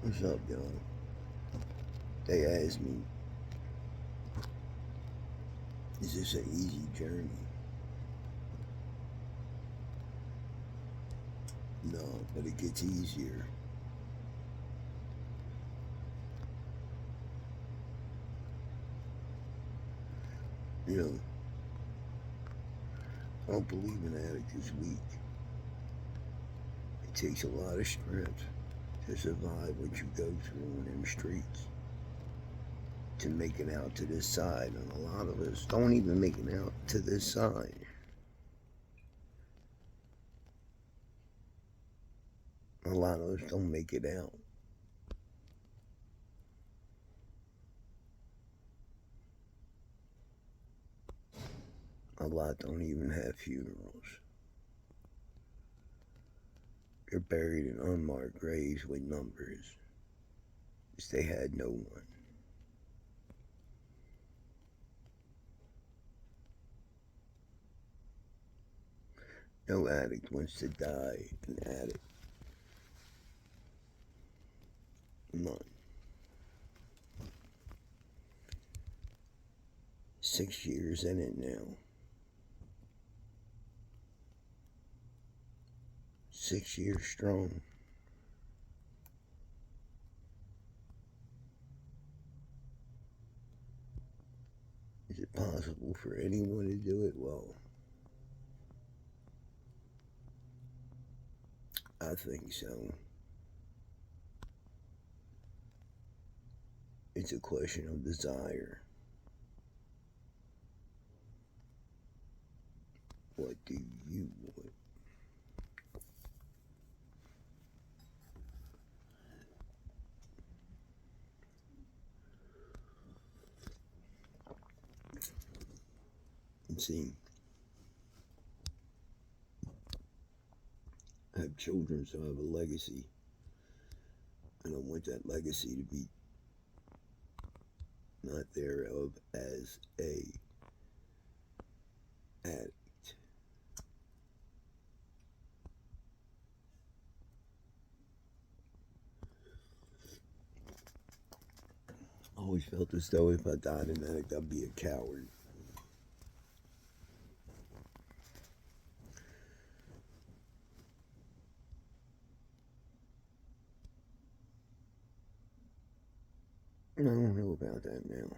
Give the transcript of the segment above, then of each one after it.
What's up, y'all? They asked me, is this an easy journey? No, but it gets easier. You know, I don't believe an addict is weak. It takes a lot of strength to survive what you go through in them streets, to make it out to this side. And a lot of us don't even make it out to this side. A lot of us don't make it out. A lot don't even have funerals. They're buried in unmarked graves with numbers, because they had no one. No addict wants to die an addict. None. 6 years in it now. 6 years strong. Is it possible for anyone to do it? Well, I think so. It's a question of desire. What do you want? And see, I have children, so I have a legacy. And I want that legacy to be not thereof as a addict. I always felt as though if I died an addict, I'd be a coward. I don't know about that now.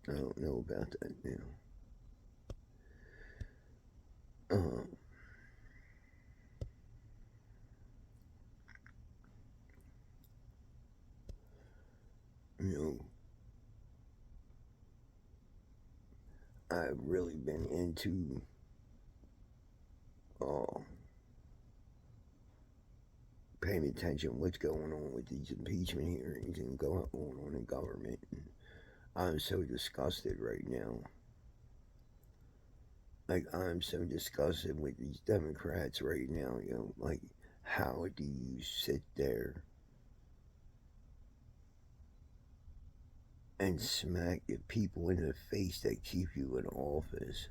I don't know about that now. You know, I've really been into paying attention what's going on with these impeachment hearings and going on in government. And I'm so disgusted right now. Like, I'm so disgusted with these Democrats right now, you know, like, how do you sit there and smack the people in the face that keep you in office?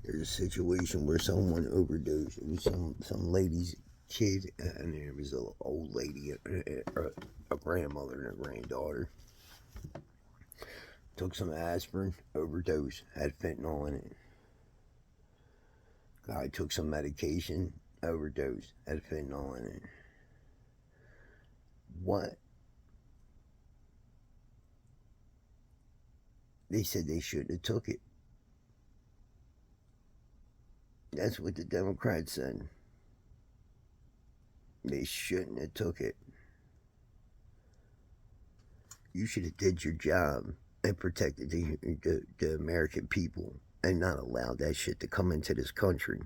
There's a situation where someone overdosed. It was some lady's kid, and there was an old lady, a grandmother and a granddaughter. Took some aspirin, overdose, had fentanyl in it. Guy took some medication, overdose, had fentanyl in it. What? They said they shouldn't have took it. That's what the Democrats said. They shouldn't have took it. You should have did your job and protected the American people and not allowed that shit to come into this country.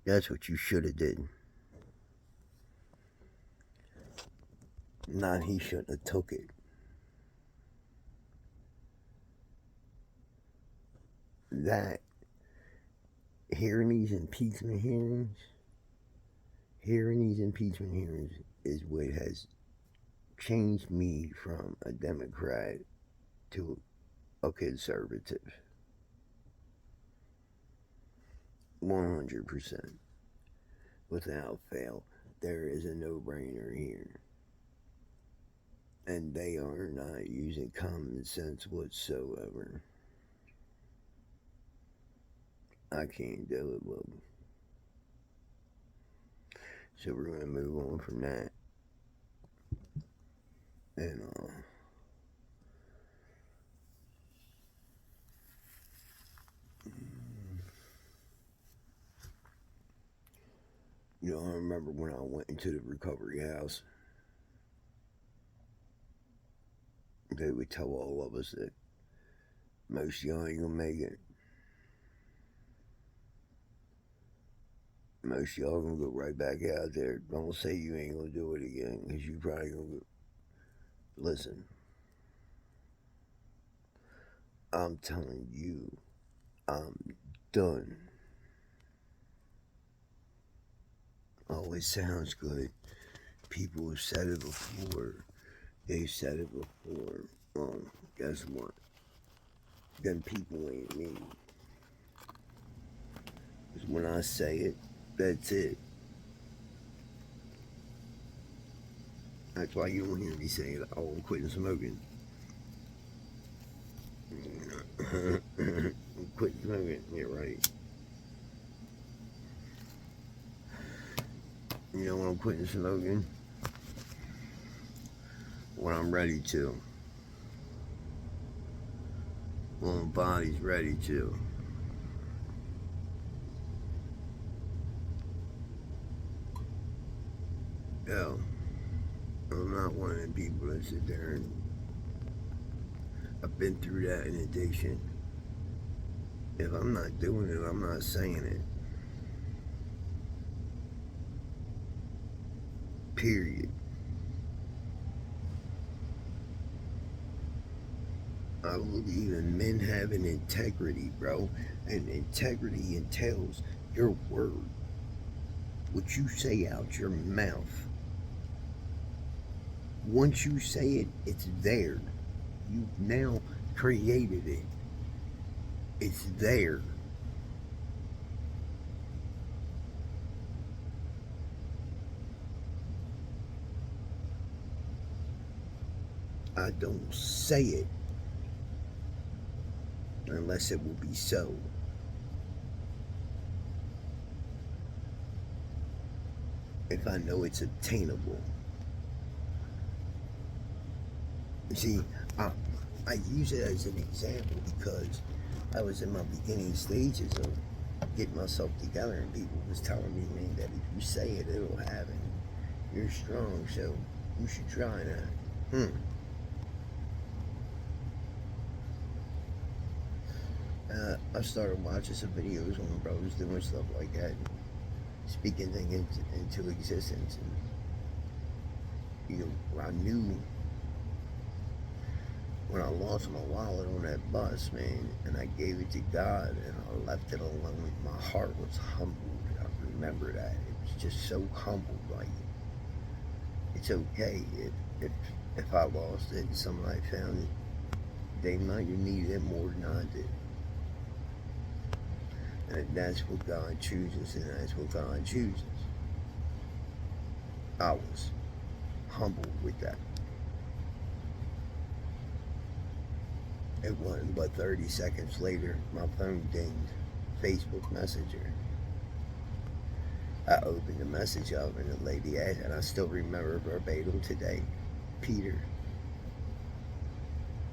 That's what you should have did. Not he shouldn't have took it. That, hearing these impeachment hearings is what has changed me from a Democrat to a conservative. 100%. Without fail, there is a no-brainer here. And they are not using common sense whatsoever. I can't do it, Bob. So we're going to move on from that. And, you know, I remember when I went into the recovery house, they would tell all of us that most of y'all ain't gonna make it. Most of y'all gonna go right back out there. Don't say you ain't gonna do it again, because you probably gonna go. Listen, I'm telling you, I'm done. Oh, it sounds good. People have said it before. They've said it before. Well, guess what? Them people ain't me. Because when I say it, that's it. That's why you don't hear me saying, oh, I'm quitting smoking. I'm quitting smoking. You're right. You know when I'm quitting smoking? When I'm ready to. When my body's ready to. Yo, I'm not one of them people that sit there and I've been through that in addiction. If I'm not doing it, I'm not saying it. Period. I believe in men having integrity, bro. And integrity entails your word. What you say out your mouth. Once you say it, it's there. You've now created it. It's there. I don't say it unless it will be so. If I know it's obtainable. See, I use it as an example because I was in my beginning stages of getting myself together, and people was telling me, man, that if you say it, it'll happen. You're strong, so you should try that. I started watching some videos when brothers doing stuff like that, speaking things into existence, and you know, I knew when I lost my wallet on that bus, man, and I gave it to God, and I left it alone. My heart was humbled. I remember that. It was just so humbled. Like, it's okay if I lost it and somebody found it. They might have needed it more than I did. And that's what God chooses, and that's what God chooses. I was humbled with that. It wasn't but 30 seconds later, my phone dinged. Facebook Messenger. I opened the message up, and the lady asked, and I still remember verbatim today, Peter,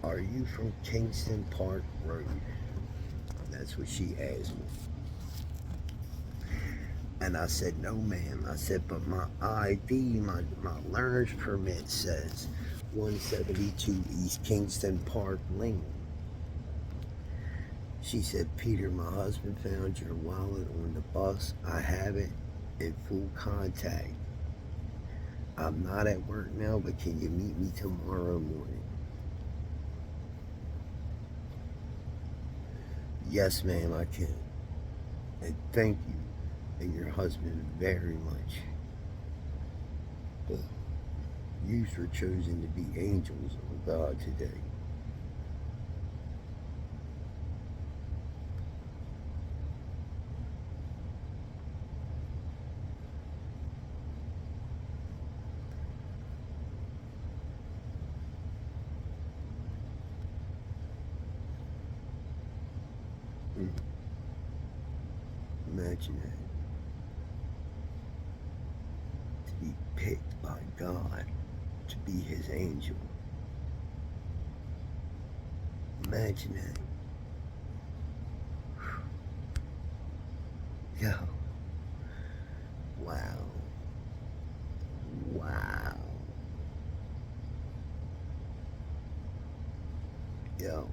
are you from Kingston Park Road? That's what she asked me. And I said, no, ma'am. I said, but my ID, my learner's permit says 172 East Kingston Park Lane. She said, Peter, my husband found your wallet on the bus. I have it in full contact. I'm not at work now, but can you meet me tomorrow morning? Yes, ma'am, I can. And thank you and your husband very much. You were chosen to be angels of God today. Imagine that. To be picked by God to be his angel. Imagine that. Yo. Wow. Wow. Yo.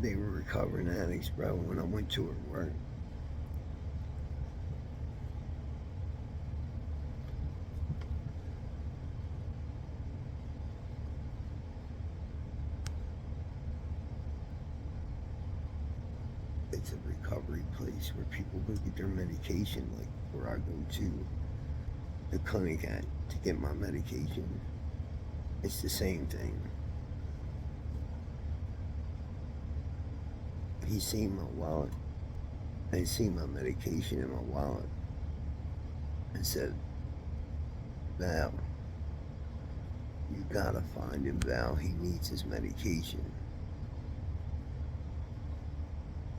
They were recovering addicts, bro, when I went to her work. It's a recovery place where people go get their medication, like where I go to the clinic at to get my medication. It's the same thing. He seen my wallet. I seen my medication in my wallet and said, Val, you gotta find him, Val. He needs his medication.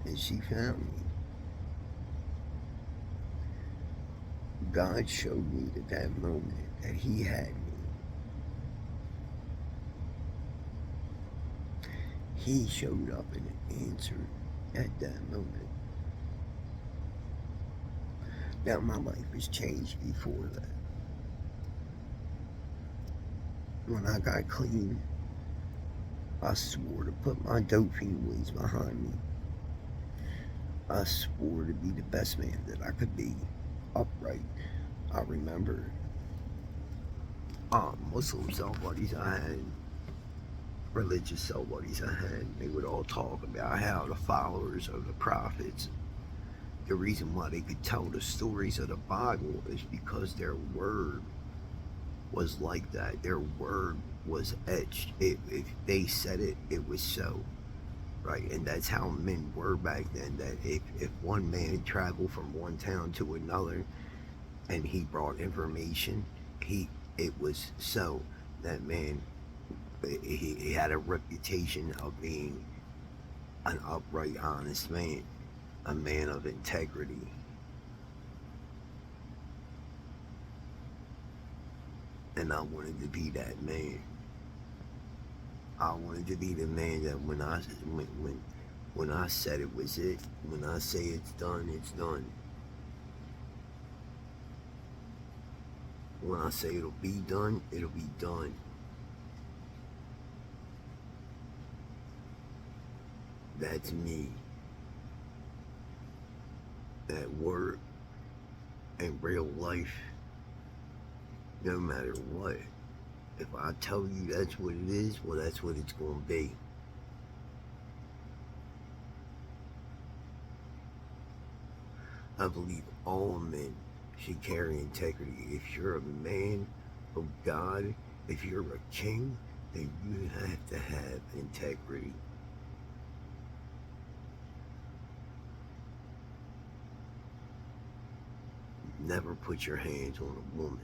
And she found me. God showed me at that moment that he had me. He showed up and answered at that moment. Now my life has changed before that. When I got clean, I swore to put my dope fiend ways behind me. I swore to be the best man that I could be, upright. I remember Muslim cell buddies I had, religious cell buddies I had. They would all talk about how the followers of the prophets, the reason why they could tell the stories of the Bible is because their word was like that. Their word was etched. If they said it, it was so. Right, and that's how men were back then, that if one man traveled from one town to another and he brought information, it was so. That man, he had a reputation of being an upright, honest man, a man of integrity. And I wanted to be that man. I wanted to be the man that when I said it was it, when I say it's done, it's done. When I say it'll be done, it'll be done. That's me. At work, in real life, no matter what. If I tell you that's what it is, well, that's what it's going to be. I believe all men should carry integrity. If you're a man of God, if you're a king, then you have to have integrity. Never put your hands on a woman.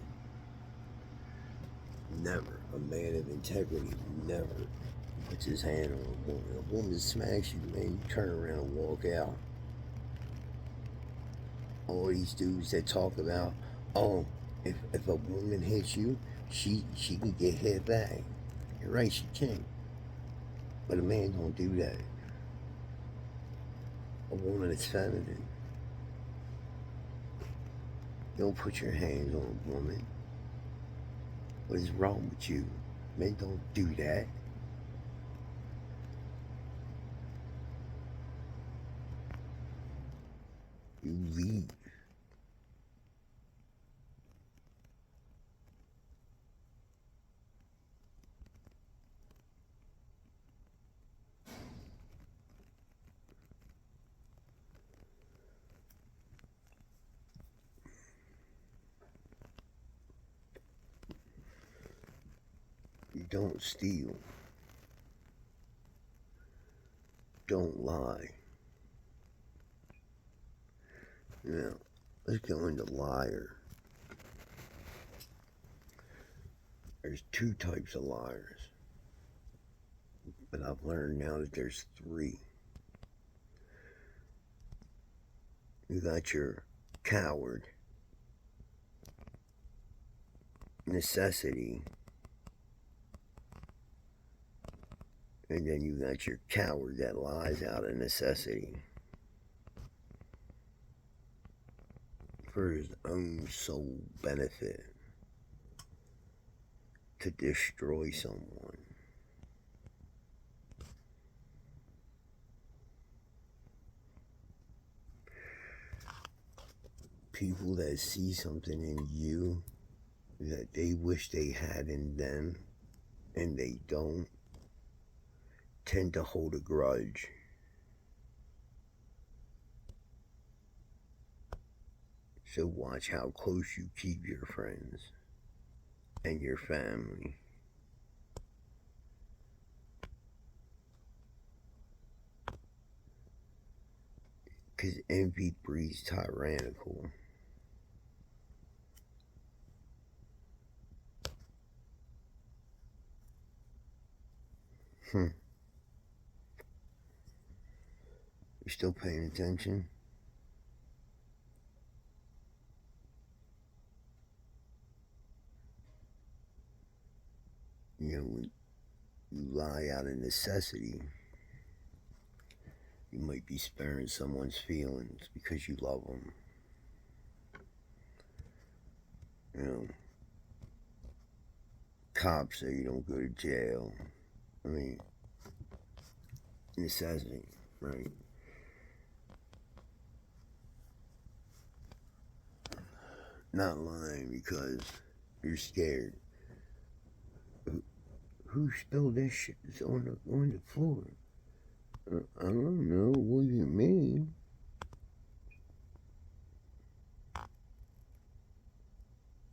Never. A man of integrity never puts his hand on a woman. A woman smacks you, man, you turn around and walk out. All these dudes that talk about, oh, if a woman hits you, she can get hit back. You're right, she can. But a man don't do that. A woman is feminine. Don't put your hands on a woman. What is wrong with you? Men don't do that. You leave. You don't steal. Don't lie. Now, let's go into liar. There's two types of liars. But I've learned now that there's three. You got your coward, necessity, and then you got your coward that lies out of necessity for his own sole benefit, to destroy someone. People that see something in you that they wish they had in them and they don't, tend to hold a grudge. So watch how close you keep your friends and your family. Because envy breeds tyrannical. You still paying attention? You know, when you lie out of necessity, you might be sparing someone's feelings because you love them. You know, cops say you don't go to jail. I mean, necessity, right? Not lying because you're scared. Who spilled this shit on the floor? I don't know. What do you mean?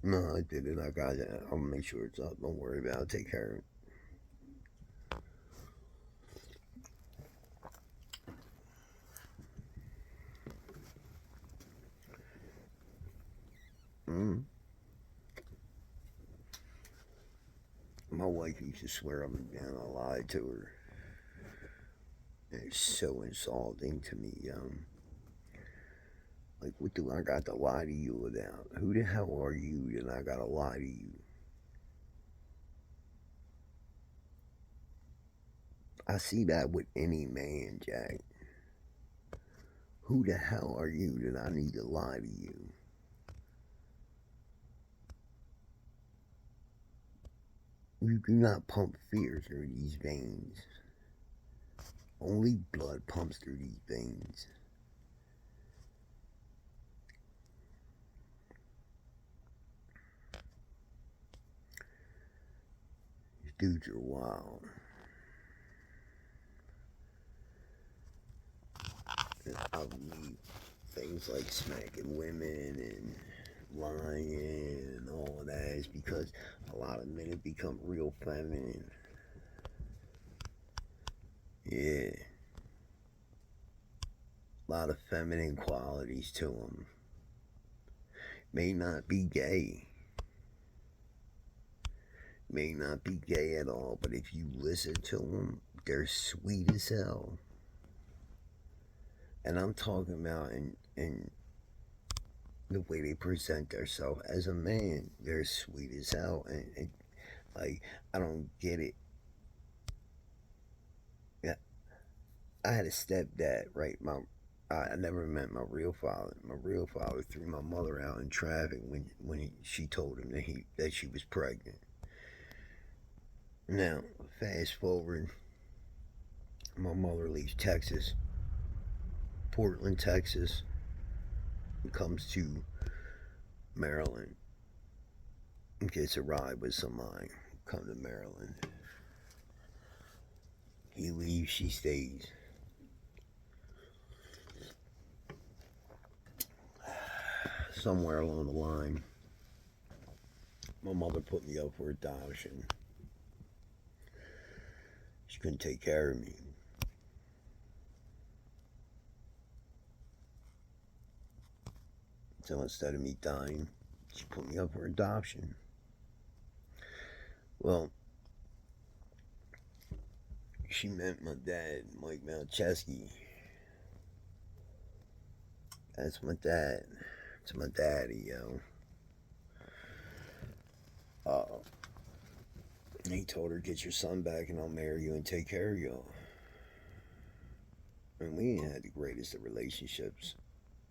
No, I did it. I got it. I'll make sure it's up. Don't worry about it. I'll take care of it. My wife used to swear up and down I lied to her. It's so insulting to me. Like, what do I got to lie to you about? Who the hell are you that I gotta lie to you? I see that with any man, Jack. Who the hell are you that I need to lie to you? You do not pump fear through these veins. Only blood pumps through these veins. These dudes are wild. I believe things like smacking women and lying and all of that is because a lot of men have become real feminine. Yeah. A lot of feminine qualities to them. May not be gay. May not be gay at all, but if you listen to them, they're sweet as hell. And I'm talking about in the way they present themselves as a man. They're sweet as hell, and like, I don't get it. Yeah, I had a stepdad, right? I never met my real father. My real father threw my mother out in traffic when she told him that she was pregnant. Now, fast forward, my mother leaves Texas, Portland, Texas, and comes to Maryland and gets a ride with somebody. Come to Maryland. He leaves, she stays. Somewhere along the line, my mother put me up for adoption. She couldn't take care of me. So instead of me dying, she put me up for adoption. Well, She meant my dad, Mike Malcheski. That's my dad. It's my daddy, yo. He told her, get your son back and I'll marry you and take care of you. And we ain't had the greatest of relationships.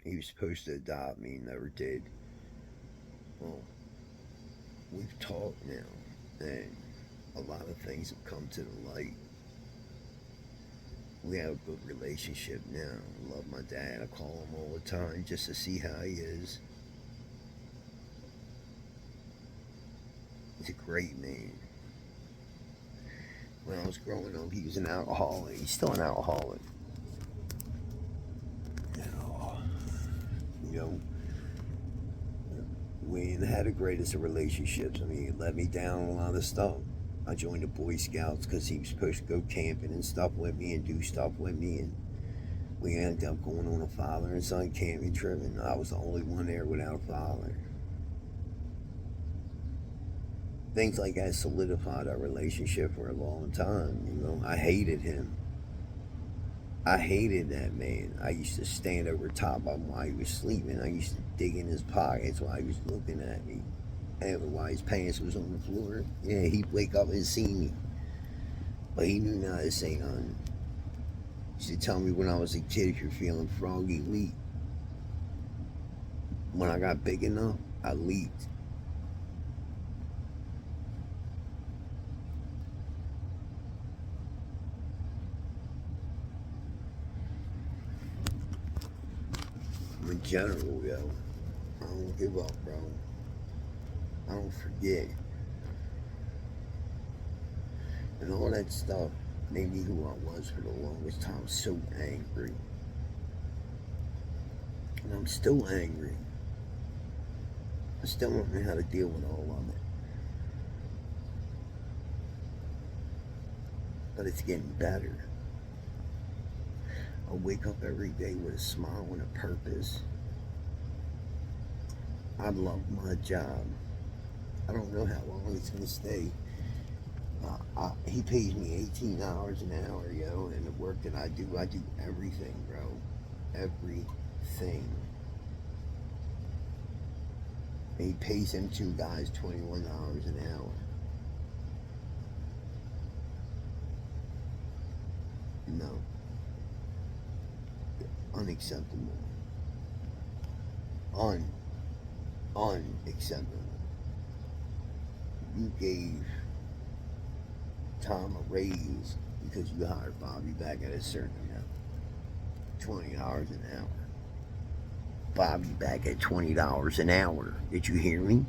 He was supposed to adopt me, never did. Well, we've talked now, and a lot of things have come to the light. We have a good relationship now. I love my dad. I call him all the time just to see how he is. He's a great man. When I was growing up, he was an alcoholic. He's still an alcoholic. You know, we ain't had the greatest of relationships. I mean, he let me down a lot of stuff. I joined the Boy Scouts because he was supposed to go camping and stuff with me and do stuff with me, and we ended up going on a father and son camping trip, and I was the only one there without a father. Things like that solidified our relationship for a long time. You know, I hated him. I hated that man. I used to stand over top of him while he was sleeping. I used to dig in his pockets while he was looking at me. And while his pants was on the floor, yeah, he'd wake up and see me. But he knew not to say nothing. He used to tell me when I was a kid, if you're feeling froggy, leap. When I got big enough, I leaped. In general, yo, I don't give up, bro. I don't forget. And all that stuff made me who I was for the longest time, so angry. And I'm still angry. I still don't know how to deal with all of it. But it's getting better. I wake up every day with a smile and a purpose. I love my job. I don't know how long it's going to stay. He pays me $18 an hour, yo, and the work that I do everything, bro. Everything. And he pays them two guys $21 an hour. No. Unacceptable. Unacceptable. You gave Tom a raise because you hired Bobby back at a certain amount. $20 an hour. Bobby back at $20 an hour. Did you hear me?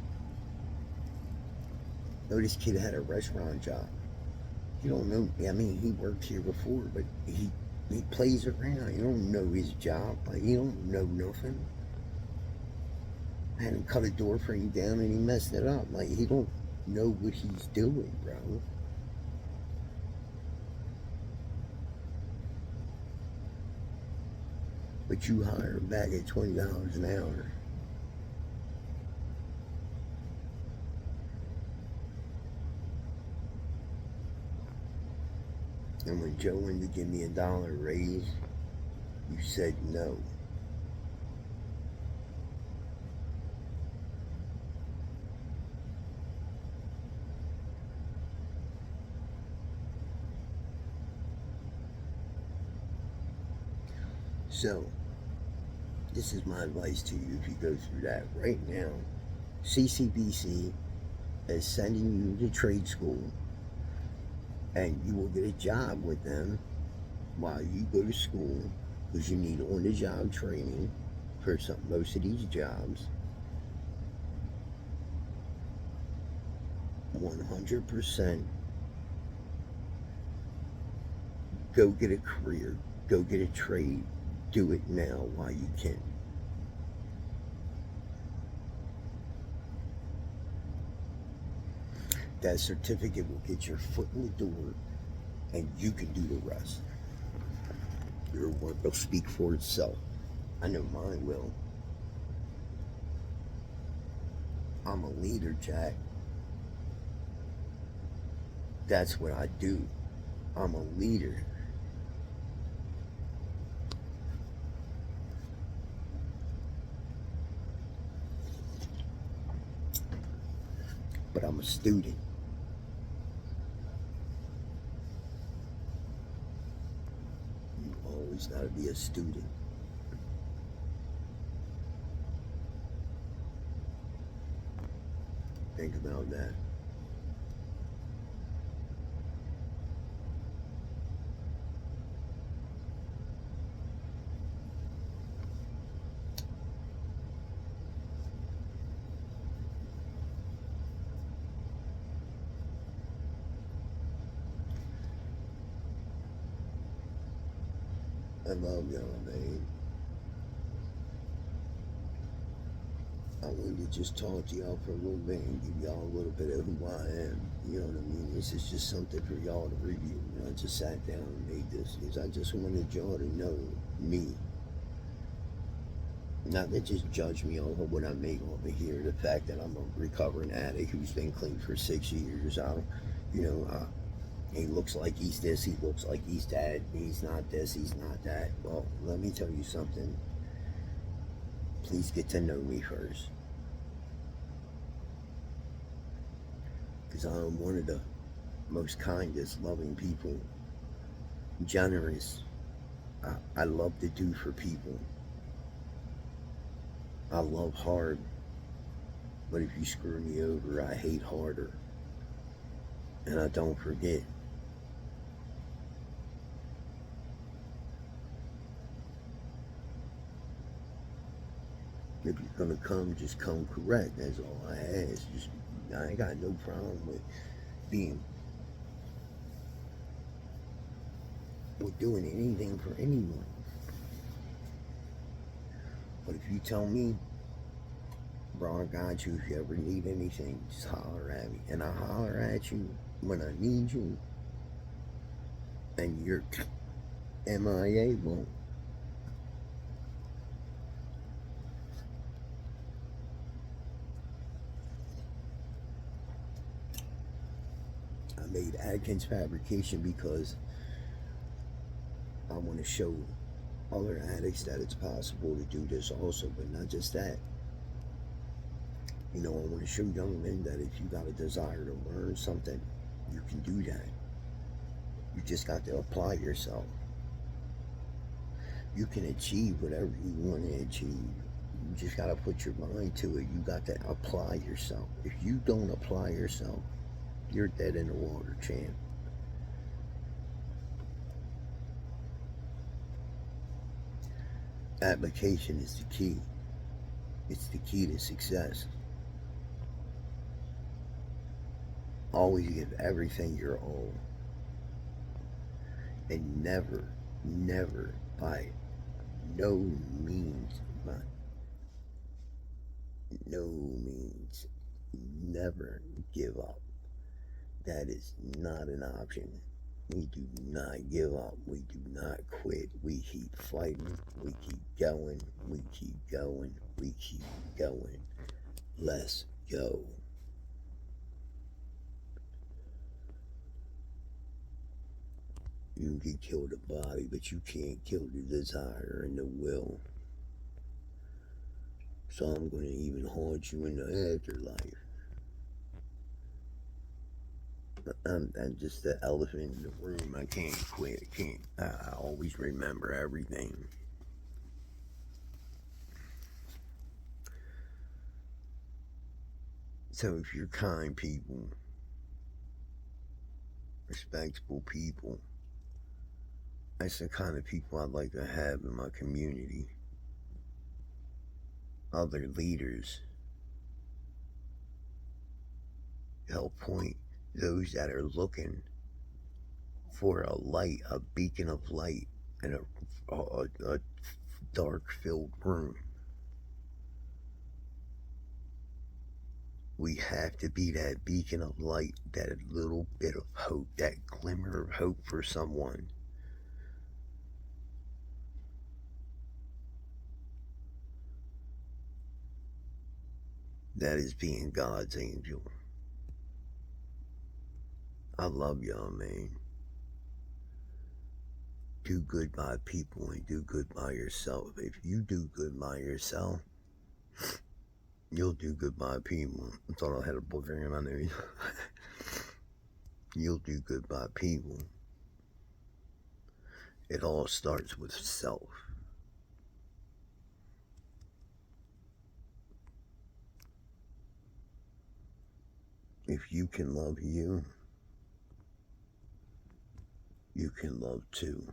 No, this kid had a restaurant job. You don't know. I mean, he worked here before, but he plays around. You don't know his job. Like, you don't know nothing. I had him cut a door frame down and he messed it up. Like, he don't know what he's doing, bro. But you hire him back at $20 an hour. And when Joe wanted to give me $1 raise, you said no. So, this is my advice to you if you go through that. Right now, CCBC is sending you to trade school, and you will get a job with them while you go to school, because you need on-the-job training for most of these jobs. 100%. Go get a career. Go get a trade. Do it now while you can. That certificate will get your foot in the door, and you can do the rest. Your work will speak for itself. I know mine will. I'm a leader, Jack. That's what I do. I'm a leader. But I'm a student. You always got to be a student. Think about that. I love y'all, man. I wanted to just talk to y'all for a little bit and give y'all a little bit of who I am. You know what I mean? This is just something for y'all to review. I just sat down and made this because I just wanted y'all to know me. Not to just judge me over what I make over here. The fact that I'm a recovering addict who's been clean for 6 years. He looks like he's this, he looks like he's that. He's not this, he's not that. Well, let me tell you something. Please get to know me first. Because I'm one of the most kindest, loving people. Generous. I love to do for people. I love hard. But if you screw me over, I hate harder. And I don't forget. If you're gonna come, just come correct. That's all I ask. I ain't got no problem with doing anything for anyone. But if you tell me, bro, I got you. If you ever need anything, just holler at me. And I holler at you when I need you. And you're MIA, well, I made Atkins Fabrication because I want to show other addicts that it's possible to do this also, but not just that. I want to show young men that if you got a desire to learn something, you can do that. You just got to apply yourself. You can achieve whatever you want to achieve. You just got to put your mind to it. You got to apply yourself. If you don't apply yourself, you're dead in the water, champ. Application is the key. It's the key to success. Always give everything your all. And never, never, by no means, never give up. That is not an option. We do not give up. We do not quit. We keep fighting. We keep going. We keep going. We keep going. Let's go. You can kill the body, but you can't kill the desire and the will. So I'm going to even haunt you in the afterlife. I'm just the elephant in the room. I can't quit. I always remember everything. So if you're kind people, respectable people, that's the kind of people I'd like to have in my community. Other leaders help point those that are looking for a light, a beacon of light in a dark-filled room. We have to be that beacon of light, that little bit of hope, that glimmer of hope for someone. That is being God's angel. I love y'all, man. do good by people and do good by yourself. If you do good by yourself, you'll do good by people. I thought I had a booger in my nose. You'll do good by people. It all starts with self. If you can love you, you can love too.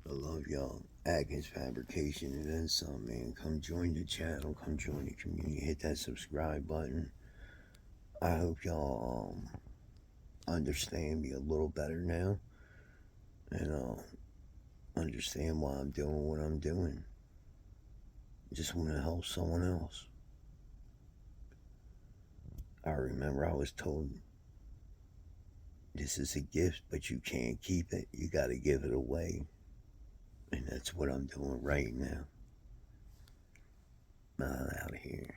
I love y'all. Atkins Fabrication, it is something, man. Come join the channel. Come join the community. Hit that subscribe button. I hope y'all understand me a little better now. And understand why I'm doing what I'm doing. I just want to help someone else. I remember I was told, this is a gift, but you can't keep it. You got to give it away. And that's what I'm doing right now. I'm out of here.